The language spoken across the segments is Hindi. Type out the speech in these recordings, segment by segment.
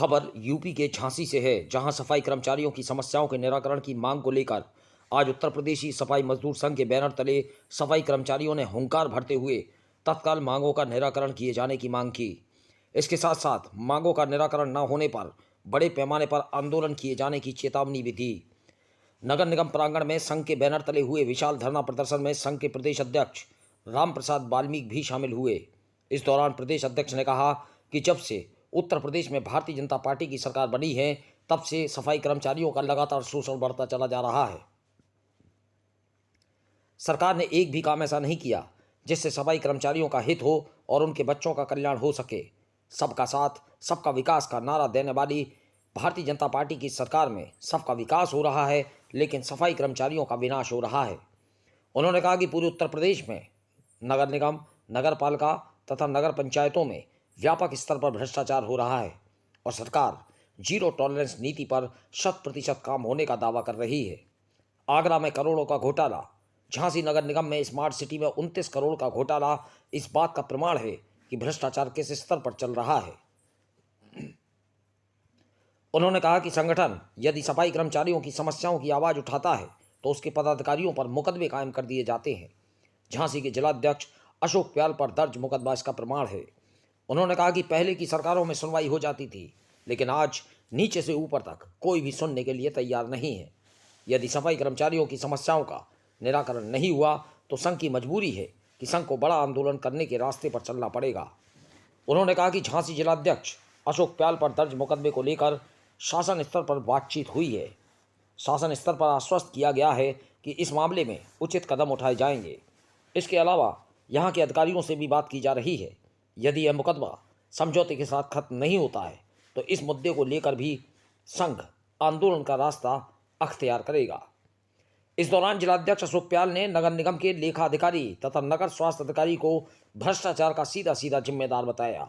खबर यूपी के झांसी से है, जहां सफाई कर्मचारियों की समस्याओं के निराकरण की मांग को लेकर आज उत्तर प्रदेशी सफाई मजदूर संघ के बैनर तले सफाई कर्मचारियों ने हुंकार भरते हुए तत्काल मांगों का निराकरण किए जाने की मांग की। इसके साथ साथ मांगों का निराकरण न होने पर बड़े पैमाने पर आंदोलन किए जाने की चेतावनी भी दी। नगर निगम प्रांगण में संघ के बैनर तले हुए विशाल धरना प्रदर्शन में संघ के प्रदेश अध्यक्ष राम प्रसाद वाल्मीकि भी शामिल हुए। इस दौरान प्रदेश अध्यक्ष ने कहा कि जब से उत्तर प्रदेश में भारतीय जनता पार्टी की सरकार बनी है, तब से सफाई कर्मचारियों का लगातार शोषण बढ़ता चला जा रहा है। सरकार ने एक भी काम ऐसा नहीं किया जिससे सफाई कर्मचारियों का हित हो और उनके बच्चों का कल्याण हो सके। सबका साथ सबका विकास का नारा देने वाली भारतीय जनता पार्टी की सरकार में सबका विकास हो रहा है, लेकिन सफाई कर्मचारियों का विनाश हो रहा है। उन्होंने कहा कि पूरे उत्तर प्रदेश में नगर निगम, नगर पालिका तथा नगर पंचायतों में व्यापक स्तर पर भ्रष्टाचार हो रहा है और सरकार जीरो टॉलरेंस नीति पर 100% काम होने का दावा कर रही है। आगरा में करोड़ों का घोटाला, झांसी नगर निगम में स्मार्ट सिटी में 29 करोड़ का घोटाला इस बात का प्रमाण है कि भ्रष्टाचार किस स्तर पर चल रहा है। उन्होंने कहा कि संगठन यदि सफाई कर्मचारियों की समस्याओं की आवाज उठाता है तो उसके पदाधिकारियों पर मुकदमे कायम कर दिए जाते हैं। झांसी के जिलाध्यक्ष अशोक प्याल पर दर्ज मुकदमा इसका प्रमाण है। उन्होंने कहा कि पहले की सरकारों में सुनवाई हो जाती थी, लेकिन आज नीचे से ऊपर तक कोई भी सुनने के लिए तैयार नहीं है। यदि सफाई कर्मचारियों की समस्याओं का निराकरण नहीं हुआ तो संघ की मजबूरी है कि संघ को बड़ा आंदोलन करने के रास्ते पर चलना पड़ेगा। उन्होंने कहा कि झांसी जिलाध्यक्ष अशोक प्याल पर दर्ज मुकदमे को लेकर शासन स्तर पर बातचीत हुई है। शासन स्तर पर आश्वस्त किया गया है कि इस मामले में उचित कदम उठाए जाएंगे। इसके अलावा यहाँ के अधिकारियों से भी बात की जा रही है। यदि यह मुकदमा समझौते के साथ खत्म नहीं होता है तो इस मुद्दे को लेकर भी संघ आंदोलन का रास्ता अख्तियार करेगा। इस दौरान जिलाध्यक्ष अशोक प्याल ने नगर निगम के लेखा अधिकारी तथा नगर स्वास्थ्य अधिकारी को भ्रष्टाचार का सीधा सीधा जिम्मेदार बताया।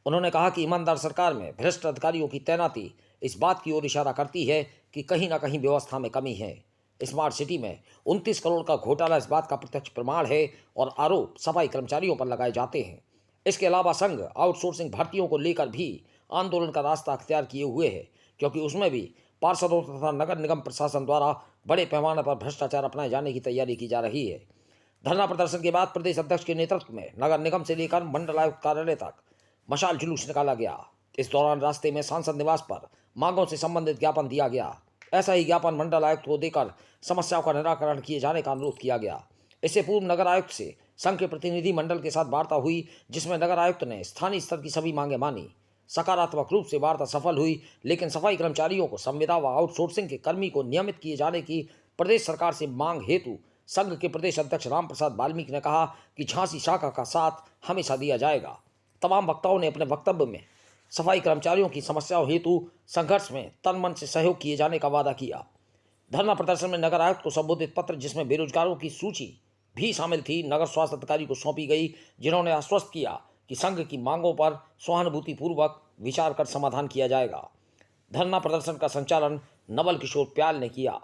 उन्होंने कहा कि ईमानदार सरकार में भ्रष्ट अधिकारियों की तैनाती इस बात की ओर इशारा करती है कि कहीं ना कहीं व्यवस्था में कमी है। स्मार्ट सिटी में 29 करोड़ का घोटाला इस बात का प्रत्यक्ष प्रमाण है और आरोप सफाई कर्मचारियों पर लगाए जाते हैं। इसके अलावा संघ आउटसोर्सिंग भर्तियों को लेकर भी आंदोलन का रास्ता अख्तियार किए हुए है, क्योंकि उसमें भी पार्षदों तथा नगर निगम प्रशासन द्वारा बड़े पैमाने पर भ्रष्टाचार अपनाए जाने की तैयारी की जा रही है। धरना प्रदर्शन के बाद प्रदेश अध्यक्ष के नेतृत्व में नगर निगम से लेकर मंडल आयुक्त कार्यालय तक मशाल जुलूस निकाला गया। इस दौरान रास्ते में सांसद निवास पर मांगों से संबंधित ज्ञापन दिया गया। ऐसा ही ज्ञापन मंडल आयुक्त को देकर समस्याओं का निराकरण किए जाने का अनुरोध किया गया। इससे पूर्व नगर आयुक्त से संघ के प्रतिनिधि मंडल के साथ वार्ता हुई, जिसमें नगर आयुक्त ने स्थानीय स्तर की सभी मांगे मानी। सकारात्मक रूप से वार्ता सफल हुई, लेकिन सफाई कर्मचारियों को संविदा व आउटसोर्सिंग के कर्मी को नियमित किए जाने की प्रदेश सरकार से मांग हेतु संघ के प्रदेश अध्यक्ष राम प्रसाद वाल्मीकि ने कहा कि झांसी शाखा का साथ हमेशा दिया जाएगा। तमाम वक्ताओं ने अपने वक्तव्य में सफाई कर्मचारियों की समस्याओं हेतु संघर्ष में तन मन से सहयोग किए जाने का वादा किया। धरना प्रदर्शन में नगर आयुक्त को संबोधित पत्र, जिसमें बेरोजगारों की सूची भी शामिल थी, नगर स्वास्थ्य अधिकारी को सौंपी गई, जिन्होंने आश्वस्त किया कि संघ की मांगों पर सहानुभूतिपूर्वक विचार कर समाधान किया जाएगा। धरना प्रदर्शन का संचालन नवल किशोर प्याल ने किया।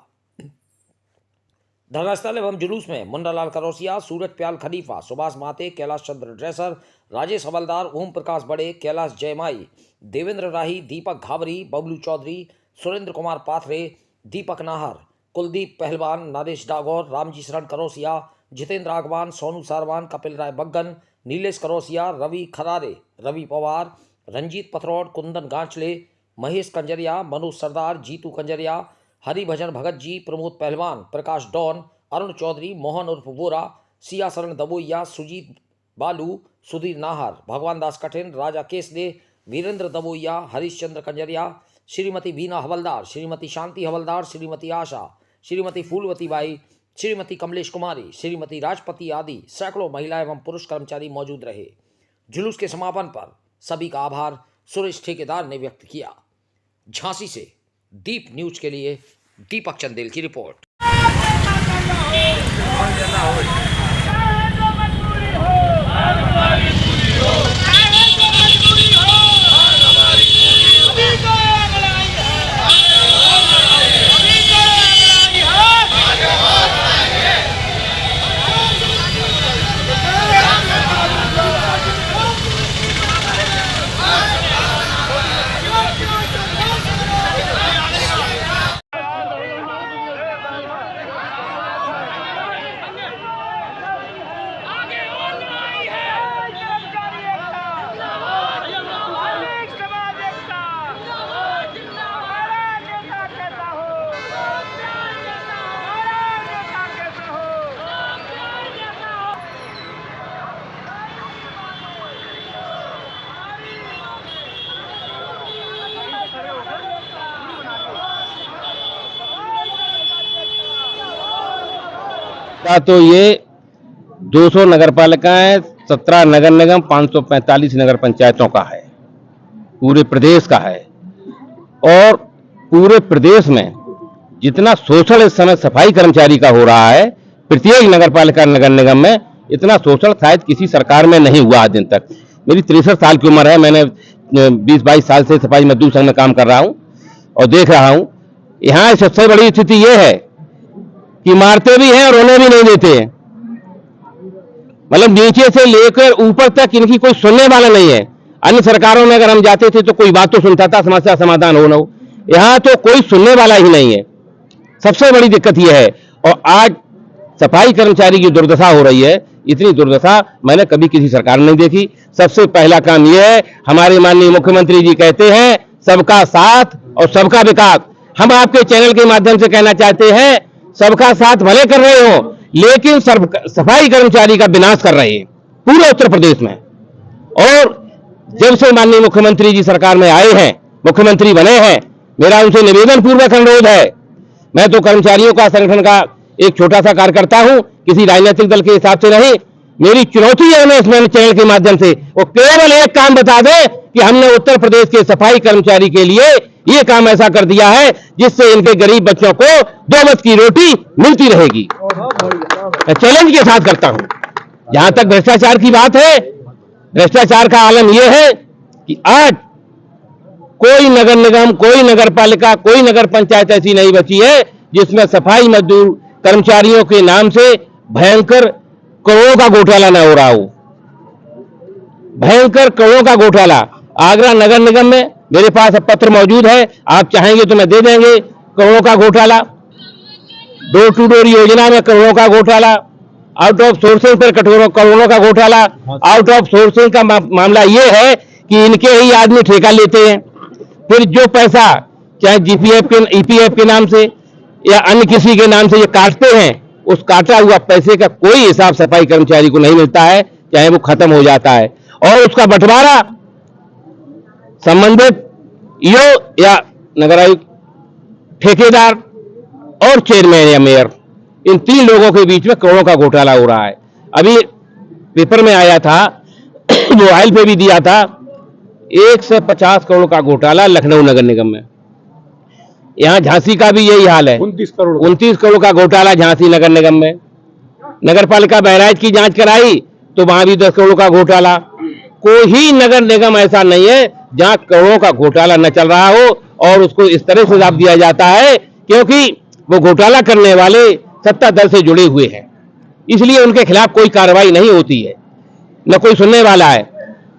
धरनास्थल एवं जुलूस में मुन्नालाल करौसिया, सूरज प्याल खलीफा, सुभाष माते, कैलाश चंद्र ड्रेसर, राजेश हवलदार, ओम प्रकाश बड़े, कैलाश जयमाई, देवेंद्र राही, दीपक घावरी, बबलू चौधरी, सुरेंद्र कुमार पाथरे, दीपक नाहर, कुलदीप पहलवान, नरेश डागौर, रामजी शरण करौसिया, जितेंद्र आगवान, सोनू सारवान, कपिल राय बग्गन, नीलेश करौसिया, रवि खरारे, रवि पवार, रंजीत पथरौड़, कुंदन गांचले, महेश कंजरिया, मनोज सरदार, जीतू कंजरिया, हरिभजन भगत जी, प्रमोद पहलवान, प्रकाश डॉन, अरुण चौधरी, मोहन उर्फ बोरा, सिया शरण दबोइया, सुजीत बालू, सुधीर नाहर, भगवान दास कठिन, राजा केसले, वीरेंद्र दबोइया, हरीशचंद्र कंजरिया, श्रीमती बीना हवलदार, श्रीमती शांति हवलदार, श्रीमती आशा, श्रीमती फूलवती बाई, श्रीमती कमलेश कुमारी, श्रीमती राजपति आदि सैकड़ों महिला एवं पुरुष कर्मचारी मौजूद रहे। जुलूस के समापन पर सभी का आभार सुरेश ठेकेदार ने व्यक्त किया। झांसी से दीप न्यूज के लिए दीपक चंदेल की रिपोर्ट। का तो ये 200 नगर पालिकाएं, 17 नगर निगम, 545 नगर पंचायतों का है, पूरे प्रदेश का है। और पूरे प्रदेश में जितना शोषण इस समय सफाई कर्मचारी का हो रहा है, प्रत्येक नगर पालिका नगर निगम में इतना शोषण शायद किसी सरकार में नहीं हुआ आज दिन तक। मेरी 63 साल की उम्र है, मैंने 20-22 साल से सफाई मजदूर संघ में काम कर रहा हूं और देख रहा हूं। यहाँ सबसे बड़ी स्थिति यह है कि मारते भी हैं और रोने भी नहीं देते हैं। मतलब नीचे से लेकर ऊपर तक इनकी कोई सुनने वाला नहीं है। अन्य सरकारों में अगर हम जाते थे तो कोई बात तो सुनता था, समस्या समाधान हो ना हो। यहाँ तो कोई सुनने वाला ही नहीं है। सबसे बड़ी दिक्कत यह है। और आज सफाई कर्मचारी की दुर्दशा हो रही है, इतनी दुर्दशा मैंने कभी किसी सरकार में नहीं देखी। सबसे पहला काम यह है, हमारे माननीय मुख्यमंत्री जी कहते हैं सबका साथ और सबका विकास। हम आपके चैनल के माध्यम से कहना चाहते हैं, सबका साथ भले कर रहे हो, लेकिन सफाई कर्मचारी का विनाश कर रहे हैं पूरे उत्तर प्रदेश में। और जब से माननीय मुख्यमंत्री जी सरकार में आए हैं, मुख्यमंत्री बने हैं, मेरा उनसे निवेदन पूर्वक अनुरोध है। मैं तो कर्मचारियों का संगठन का एक छोटा सा कार्यकर्ता हूं, किसी राजनीतिक दल के हिसाब से नहीं। मेरी चुनौती है उन्हें इस चैनल के माध्यम से वो केवल एक काम बता दें कि हमने उत्तर प्रदेश के सफाई कर्मचारी के लिए ये काम ऐसा कर दिया है जिससे इनके गरीब बच्चों को 2 वक्त की रोटी मिलती रहेगी। मैं चैलेंज के साथ करता हूं। जहां तक भ्रष्टाचार की बात है, भ्रष्टाचार का आलम यह है कि आज कोई नगर निगम, कोई नगर पालिका, कोई नगर पंचायत ऐसी नहीं बची है जिसमें सफाई मजदूर कर्मचारियों के नाम से भयंकर करोड़ों का घोटाला न हो रहा हो। भयंकर करोड़ों का घोटाला आगरा नगर निगम में मेरे पास अब पत्र मौजूद है, आप चाहेंगे तो मैं दे देंगे। करोड़ों का घोटाला, डोर टू डोर योजना में करोड़ों का घोटाला, आउट ऑफ सोर्सिंग पर करोड़ों का घोटाला। आउट ऑफ सोर्सिंग का मामला यह है कि इनके ही आदमी ठेका लेते हैं, फिर जो पैसा चाहे जीपीएफ के ईपीएफ के नाम से या अन्य किसी के नाम से ये काटते हैं, उस काटा हुआ पैसे का कोई हिसाब सफाई कर्मचारी को नहीं मिलता है, चाहे वो खत्म हो जाता है। और उसका बंटवारा संबंधित ईओ या नगर आयुक्त, ठेकेदार और चेयरमैन या मेयर, इन 3 लोगों के बीच में करोड़ों का घोटाला हो रहा है। अभी पेपर में आया था, मोबाइल पे भी दिया था, 150 करोड़ का घोटाला लखनऊ नगर निगम में। यहां झांसी का भी यही हाल है, 29 करोड़ का घोटाला झांसी नगर निगम में। नगर पालिका बहराइच की जांच कराई तो वहां भी 10 करोड़ का घोटाला। कोई नगर निगम ऐसा नहीं है जहां करोड़ों का घोटाला न चल रहा हो और उसको इस तरह से जवाब दिया जाता है क्योंकि वो घोटाला करने वाले सत्ता दल से जुड़े हुए हैं, इसलिए उनके खिलाफ कोई कार्रवाई नहीं होती है, न कोई सुनने वाला है।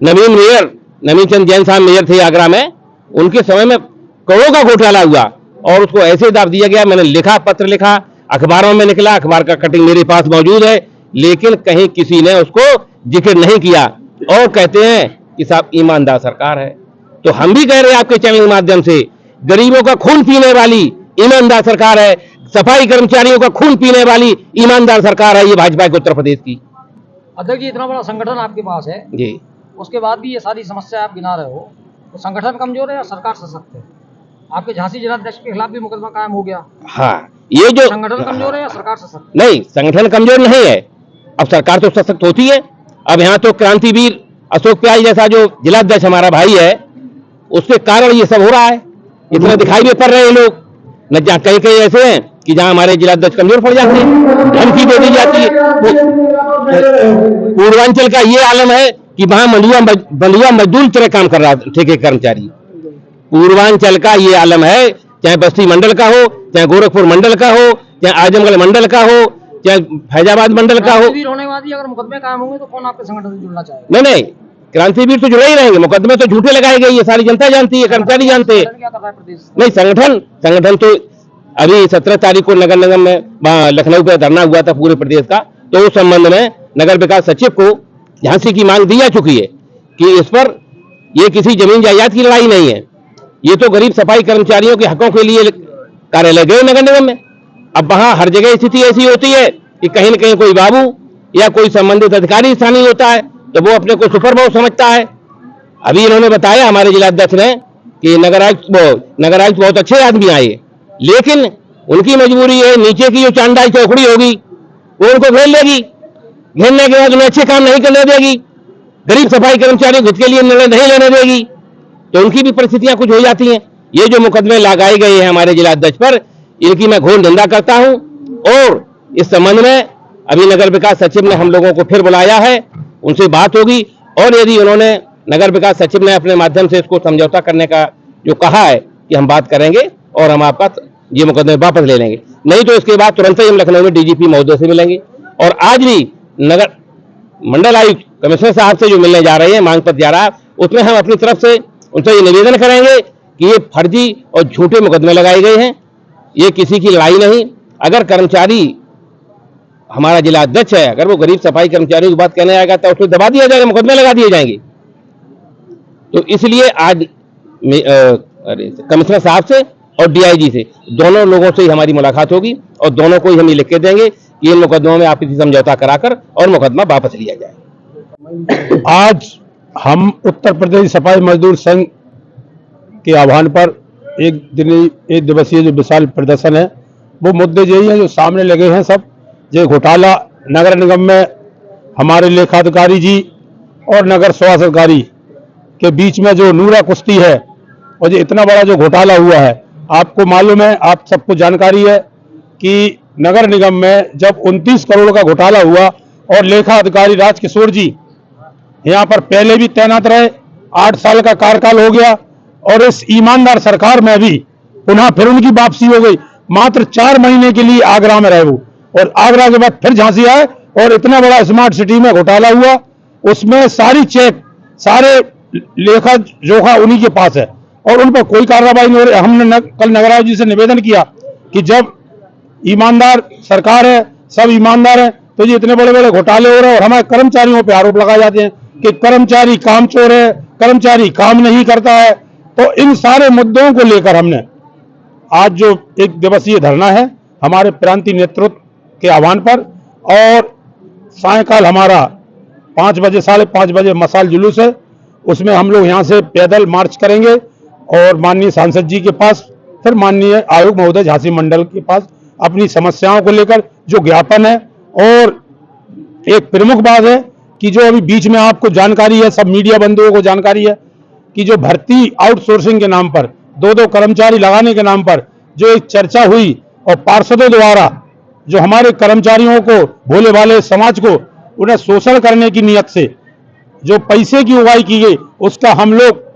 नवीन चंद जैन साहब मेयर थे आगरा में, उनके समय में करोड़ों का घोटाला हुआ और उसको ऐसे दाव दिया गया। मैंने लिखा, पत्र लिखा, अखबारों में निकला, अखबार का कटिंग मेरे पास मौजूद है, लेकिन कहीं किसी ने उसको जिक्र नहीं किया और कहते हैं कि साहब ईमानदार सरकार है। तो हम भी कह रहे हैं आपके चैनल के माध्यम से, गरीबों का खून पीने वाली ईमानदार सरकार है, सफाई कर्मचारियों का खून पीने वाली ईमानदार सरकार है ये भाजपा के उत्तर प्रदेश की। अध्यक्ष जी, इतना बड़ा संगठन आपके पास है जी, उसके बाद भी ये सारी समस्या आप गिना रहे हो, तो संगठन कमजोर है या सरकार सशक्त है? आपके झांसी जिलाध्यक्ष के खिलाफ भी मुकदमा कायम हो गया। हाँ, ये जो संगठन कमजोर है या सरकार सशक्त? नहीं, संगठन कमजोर नहीं है, अब सरकार तो सशक्त होती है। अब यहाँ तो क्रांतिवीर अशोक प्याज जैसा जो जिलाध्यक्ष हमारा भाई है, उसके कारण ये सब हो रहा है। इतना दिखाई भी पड़ रहे हैं लोग, न जहाँ कहीं कहीं ऐसे हैं कि जहाँ हमारे जिलाध्यक्ष कमजोर पड़ जाते हैं, धमकी दे दी जाती है। पूर्वांचल का ये आलम है कि वहां बंधुआ मजदूर तरह काम कर रहा है ठेके कर्मचारी। पूर्वांचल का ये आलम है, चाहे बस्ती मंडल का हो, चाहे गोरखपुर मंडल का हो, चाहे आजमगढ़ मंडल का हो, चाहे फैजाबाद मंडल का हो। होने वाली अगर मुकदमे कायम होंगे तो कौन आपके संगठन से जुड़ना चाहेगा? नहीं, क्रांतिवीर तो जुड़े ही रहेंगे, मुकदमे तो झूठे लगाए गए, ये सारी जनता जानती है, कर्मचारी जानते हैं। क्या कर रहा है प्रदेश? नहीं, संगठन तो अभी 17 तारीख को नगर निगम में लखनऊ पे धरना हुआ था पूरे प्रदेश का, तो उस संबंध में नगर विकास सचिव को झांसी की मांग दी जा चुकी है कि इस पर ये किसी जमीन जायदाद की लड़ाई नहीं है, ये तो गरीब सफाई कर्मचारियों के हकों के लिए कार्यालय गए नगर निगम में। अब वहां हर जगह स्थिति ऐसी होती है कि कहीं न कहीं कोई बाबू या कोई संबंधित अधिकारी स्थानीय होता है तो वो अपने को सुपर बहुत समझता है। अभी इन्होंने बताया हमारे जिलाध्यक्ष ने कि नगर आयुक्त बहुत अच्छे आदमी आए, लेकिन उनकी मजबूरी है, नीचे की जो चांडाई चौकड़ी होगी वो उनको घेर लेगी, घेरने के बाद उन्हें अच्छे काम नहीं करने देगी, गरीब सफाई कर्मचारियों को इसके लिए निर्णय नहीं लेने देगी, तो उनकी भी परिस्थितियां कुछ हो जाती हैं। ये जो मुकदमे लगाए गए हैं हमारे जिला अध्यक्ष पर, इनकी मैं घोर निंदा करता हूं और इस संबंध में अभी नगर विकास सचिव ने हम लोगों को फिर बुलाया है, उनसे बात होगी और यदि उन्होंने नगर विकास सचिव ने अपने माध्यम से इसको समझौता करने का जो कहा है कि हम बात करेंगे और हम आपका ये मुकदमे वापस ले लेंगे, नहीं तो इसके बाद तुरंत ही हम लखनऊ में डीजीपी महोदय से मिलेंगे और आज भी नगर मंडल आयुक्त कमिश्नर साहब से जो मिलने जा रहे हैं, मांग पत्र जा रहा है, उसमें हम अपनी तरफ से उनसे ये निवेदन करेंगे कि ये फर्जी और झूठे मुकदमे लगाए गए हैं, ये किसी की लड़ाई नहीं। अगर कर्मचारी हमारा जिला अध्यक्ष है, अगर वो गरीब सफाई कर्मचारियों की बात कहने आएगा तो उसको दबा दिया जाएगा, मुकदमे लगा दिए जाएंगे। तो इसलिए आज कमिश्नर साहब से और डीआईजी से दोनों लोगों से ही हमारी मुलाकात होगी और दोनों को ही हम ये लिख के देंगे कि इन मुकदमों में आपसी समझौता कराकर और मुकदमा वापस लिया जाए। आज हम उत्तर प्रदेश सफाई मजदूर संघ के आह्वान पर एक दिवसीय जो विशाल प्रदर्शन है, वो मुद्दे यही हैं जो सामने लगे हैं। सब जो घोटाला नगर निगम में हमारे लेखाधिकारी जी और नगर स्वास्थ्य अधिकारी के बीच में जो नूरा कुश्ती है और जो इतना बड़ा जो घोटाला हुआ है, आपको मालूम है, आप सबको जानकारी है कि नगर निगम में जब 29 करोड़ का घोटाला हुआ और लेखा अधिकारी राजकिशोर जी यहाँ पर पहले भी तैनात रहे, 8 साल का कार्यकाल हो गया और इस ईमानदार सरकार में भी पुनः फिर उनकी वापसी हो गई। मात्र 4 महीने के लिए आगरा में रहे वो और आगरा के बाद फिर झांसी आए और इतना बड़ा स्मार्ट सिटी में घोटाला हुआ, उसमें सारी चेक सारे लेखा जोखा उन्हीं के पास है और उन पर कोई कार्रवाई नहीं हो रही। हमने कल नगराज जी से निवेदन किया कि जब ईमानदार सरकार है, सब ईमानदार है, तो ये इतने बड़े बड़े घोटाले हो रहे हैं और हमारे कर्मचारियों पे आरोप लगाए जाते हैं कि कर्मचारी काम चोर है, कर्मचारी काम नहीं करता है। तो इन सारे मुद्दों को लेकर हमने आज जो एक दिवसीय धरना है हमारे प्रांतीय नेतृत्व के आह्वान पर और सायंकाल हमारा 5 बजे 5:30 बजे मशाल जुलूस है, उसमें हम लोग यहाँ से पैदल मार्च करेंगे और माननीय सांसद जी के पास, फिर माननीय आयुक्त महोदय झांसी मंडल के पास अपनी समस्याओं को लेकर जो ज्ञापन है। और एक प्रमुख बात है कि जो अभी बीच में आपको जानकारी है, सब मीडिया बंधुओं को जानकारी है कि जो भर्ती आउटसोर्सिंग के नाम पर 2-2 कर्मचारी लगाने के नाम पर जो एक चर्चा हुई और पार्षदों द्वारा जो हमारे कर्मचारियों को, भोले भाले समाज को उन्हें शोषण करने की नियत से जो पैसे की उगाही की गई, उसका हम लोग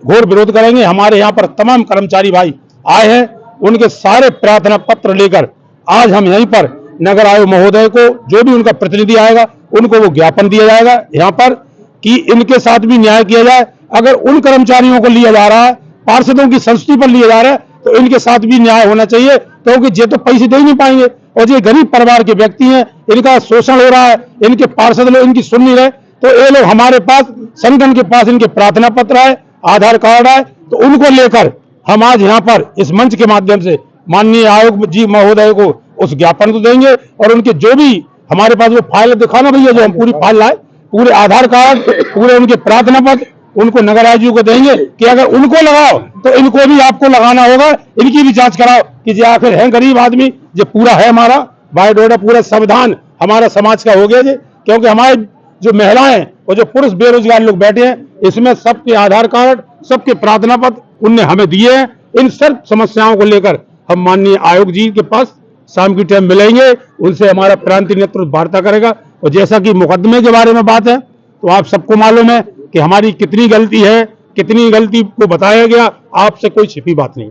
घोर विरोध करेंगे। हमारे यहाँ पर तमाम कर्मचारी भाई आए हैं, उनके सारे प्रार्थना पत्र लेकर आज हम यहीं पर नगर आयुक्त महोदय को, जो भी उनका प्रतिनिधि आएगा, उनको वो ज्ञापन दिया जाएगा यहाँ पर कि इनके साथ भी न्याय किया जाए। अगर उन कर्मचारियों को लिया जा रहा है, पार्षदों की संस्तुति पर लिया जा रहा है, तो इनके साथ भी न्याय होना चाहिए, क्योंकि ये तो पैसे दे नहीं पाएंगे और ये गरीब परिवार के व्यक्ति हैं, इनका शोषण हो रहा है, इनके पार्षद लोग इनकी सुन नहीं रहे। तो ये लोग हमारे पास, संगठन के पास इनके प्रार्थना पत्र है, आधार कार्ड है, तो उनको लेकर हम आज यहाँ पर इस मंच के माध्यम से माननीय आयुक्त जी महोदय को उस ज्ञापन को देंगे और उनके जो भी हमारे पास वो फाइल दिखाना भैया, जो हम पूरी फाइल लाए, पूरे आधार कार्ड, पूरे उनके प्रार्थना पत्र उनको नगर आयुक्त को देंगे कि अगर उनको लगाओ तो इनको भी आपको लगाना होगा, इनकी भी जांच कराओ कि जो आखिर है गरीब आदमी, जो पूरा है हमारा बायोडाटा, पूरा संविधान हमारा समाज का हो गया जी। क्योंकि हमारे जो महिलाएं और जो पुरुष बेरोजगार लोग बैठे हैं, इसमें सबके आधार कार्ड, सबके प्रार्थना पत्र उनने हमें दिए हैं। इन सब समस्याओं को लेकर हम माननीय आयोग जी के पास शाम की टाइम मिलेंगे, उनसे हमारा प्रांतीय नेतृत्व वार्ता करेगा। और जैसा कि मुकदमे के बारे में बात है, तो आप सबको मालूम है कि हमारी कितनी गलती है, कितनी गलती को बताया गया, आपसे कोई छिपी बात नहीं।